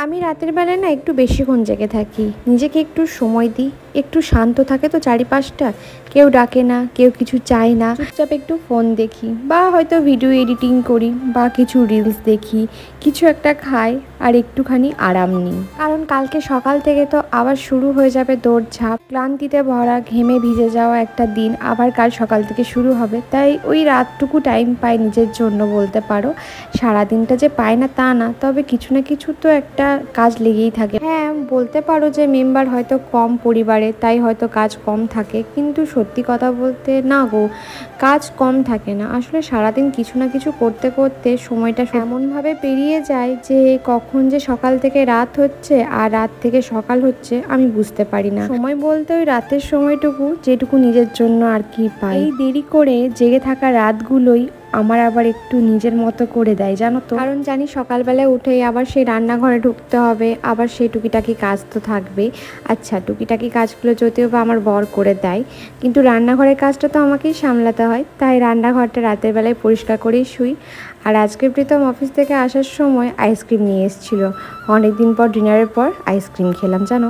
আমি রাতের বেলায় না একটু বেশিক্ষণ জেগে থাকি, নিজেকে একটু সময় দিই, একটু শান্ত থাকে তো চারিপাশটা, কেউ ডাকে না, কেউ কিছু চায় না, চুপচাপ একটু ফোন দেখি বা হয়তো ভিডিও এডিটিং করি বা কিছু রিলস দেখি, কিছু একটা খাই আর একটুখানি আরাম নিই। কারণ কালকে সকাল থেকে তো আবার শুরু হয়ে যাবে দৌড়ঝাঁপ, ক্লান্তিতে ভরা ঘেমে ভিজে যাওয়া একটা দিন আবার কাল সকাল থেকে শুরু হবে। তাই ওই রাতটুকু টাইম পাই নিজের জন্য বলতে পারো। সারাদিনটা যে পায় না তা না, তবে কিছু না কিছু তো একটা কাজ লেগেই থাকে। হ্যাঁ, বলতে পারো যে মেম্বার হয়তো কম পরিবারে, তাই হয়তো কাজ কম থাকে, কিন্তু সত্যি কথা বলতে না গো, কাজ কম থাকে না। আসলে সারাদিন কিছু না কিছু করতে করতে সময়টা এমনভাবে পেরিয়ে যায় যে কখন যে সকাল থেকে রাত হচ্ছে আর রাত থেকে সকাল হচ্ছে আমি বুঝতে পারি না। সময় বলতে ওই রাতের সময়টুকু যেটুকু নিজের জন্য আর কি পাই। এই দেরি করে জেগে থাকা রাতগুলোই আমার আবার একটু নিজের মতো করে দেয়, জানো তো। কারণ জানি সকালবেলায় উঠেই আবার সেই রান্নাঘরে ঢুকতে হবে, আবার সেই টুকিটাকি কাজ তো থাকবেই। আচ্ছা, টুকিটাকি কাজগুলো যদিও বা আমার বর করে দেয়, কিন্তু রান্নাঘরের কাজটা তো আমাকেই সামলাতে হয়। তাই রান্নাঘরটা রাতের বেলায় পরিষ্কার করেই শুই। আর আজকে প্রীতম অফিস থেকে আসার সময় আইসক্রিম নিয়ে এসেছিলো। অনেকদিন পর ডিনারের পর আইসক্রিম খেলাম, জানো।